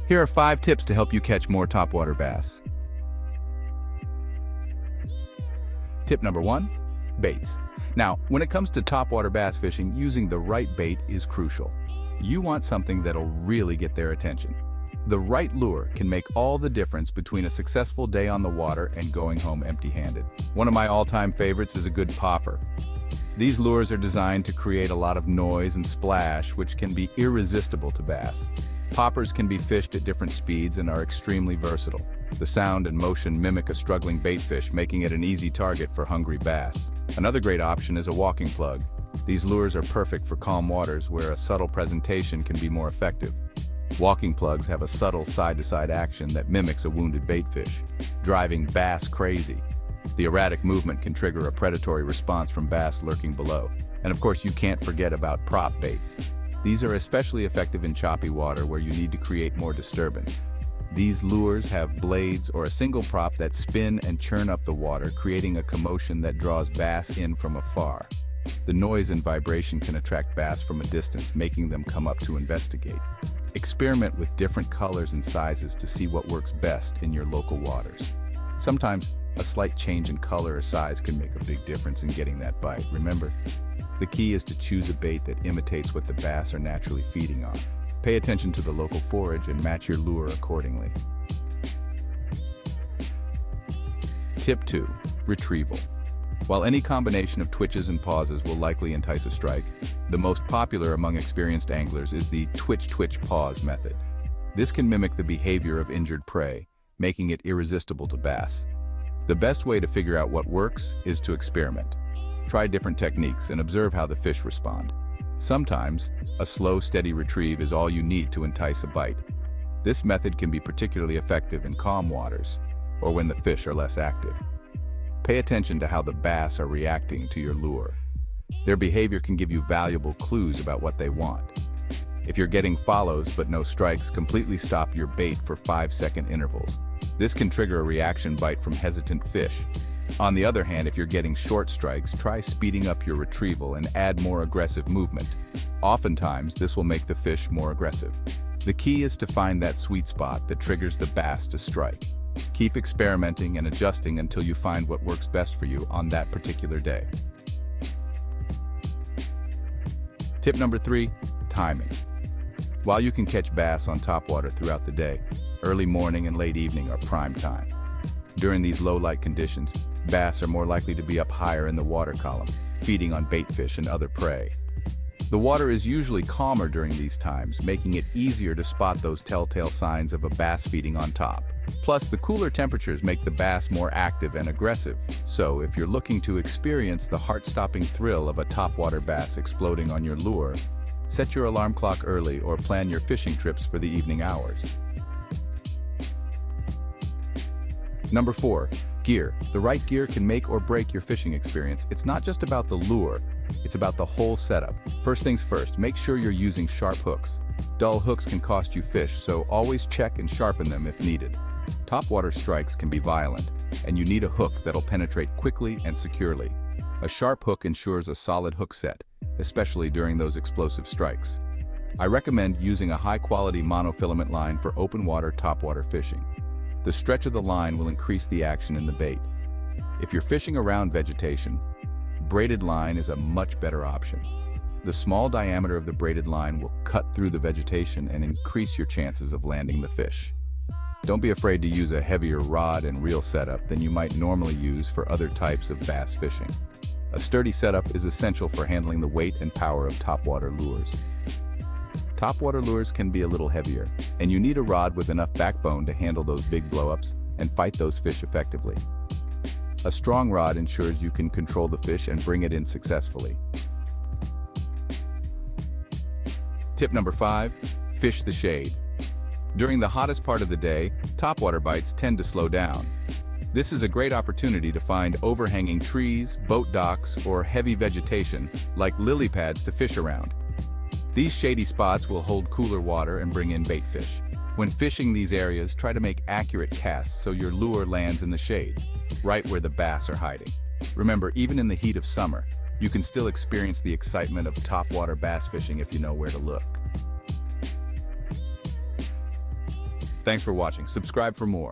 Here are 5 tips to help you catch more topwater bass. Tip number 1, baits. Now, when it comes to topwater bass fishing, using the right bait is crucial. You want something that'll really get their attention. The right lure can make all the difference between a successful day on the water and going home empty-handed. One of my all-time favorites is a good popper. These lures are designed to create a lot of noise and splash, which can be irresistible to bass. Poppers can be fished at different speeds and are extremely versatile. The sound and motion mimic a struggling baitfish, making it an easy target for hungry bass. Another great option is a walking plug. These lures are perfect for calm waters where a subtle presentation can be more effective. Walking plugs have a subtle side-to-side action that mimics a wounded baitfish, driving bass crazy. The erratic movement can trigger a predatory response from bass lurking below. And of course, you can't forget about prop baits. These are especially effective in choppy water where you need to create more disturbance. These lures have blades or a single prop that spin and churn up the water, creating a commotion that draws bass in from afar. The noise and vibration can attract bass from a distance, making them come up to investigate. Experiment with different colors and sizes to see what works best in your local waters. Sometimes, a slight change in color or size can make a big difference in getting that bite. Remember, the key is to choose a bait that imitates what the bass are naturally feeding on. Pay attention to the local forage and match your lure accordingly. Tip 2, retrieval. While any combination of twitches and pauses will likely entice a strike, the most popular among experienced anglers is the twitch-twitch-pause method. This can mimic the behavior of injured prey, making it irresistible to bass. The best way to figure out what works is to experiment. Try different techniques and observe how the fish respond. Sometimes, a slow, steady retrieve is all you need to entice a bite. This method can be particularly effective in calm waters, or when the fish are less active. Pay attention to how the bass are reacting to your lure. Their behavior can give you valuable clues about what they want. If you're getting follows but no strikes, completely stop your bait for 5-second intervals. This can trigger a reaction bite from hesitant fish. On the other hand, if you're getting short strikes, try speeding up your retrieval and add more aggressive movement. Oftentimes, this will make the fish more aggressive. The key is to find that sweet spot that triggers the bass to strike. Keep experimenting and adjusting until you find what works best for you on that particular day. Tip number 3, timing. While you can catch bass on topwater throughout the day, early morning and late evening are prime time. During these low light conditions, bass are more likely to be up higher in the water column, feeding on baitfish and other prey. The water is usually calmer during these times, making it easier to spot those telltale signs of a bass feeding on top. Plus, the cooler temperatures make the bass more active and aggressive. So, if you're looking to experience the heart-stopping thrill of a topwater bass exploding on your lure, set your alarm clock early or plan your fishing trips for the evening hours. Number 4, gear. The right gear can make or break your fishing experience. It's not just about the lure, it's about the whole setup. First things first, make sure you're using sharp hooks. Dull hooks can cost you fish, so always check and sharpen them if needed. Topwater strikes can be violent, and you need a hook that'll penetrate quickly and securely. A sharp hook ensures a solid hook set, especially during those explosive strikes. I recommend using a high-quality monofilament line for open water topwater fishing. The stretch of the line will increase the action in the bait. If you're fishing around vegetation, braided line is a much better option. The small diameter of the braided line will cut through the vegetation and increase your chances of landing the fish. Don't be afraid to use a heavier rod and reel setup than you might normally use for other types of bass fishing. A sturdy setup is essential for handling the weight and power of topwater lures. Topwater lures can be a little heavier, and you need a rod with enough backbone to handle those big blowups and fight those fish effectively. A strong rod ensures you can control the fish and bring it in successfully. Tip number 5, fish the shade. During the hottest part of the day, topwater bites tend to slow down. This is a great opportunity to find overhanging trees, boat docks, or heavy vegetation, like lily pads to fish around. These shady spots will hold cooler water and bring in baitfish. When fishing these areas, try to make accurate casts so your lure lands in the shade, right where the bass are hiding. Remember, even in the heat of summer, you can still experience the excitement of topwater bass fishing if you know where to look. Thanks for watching. Subscribe for more.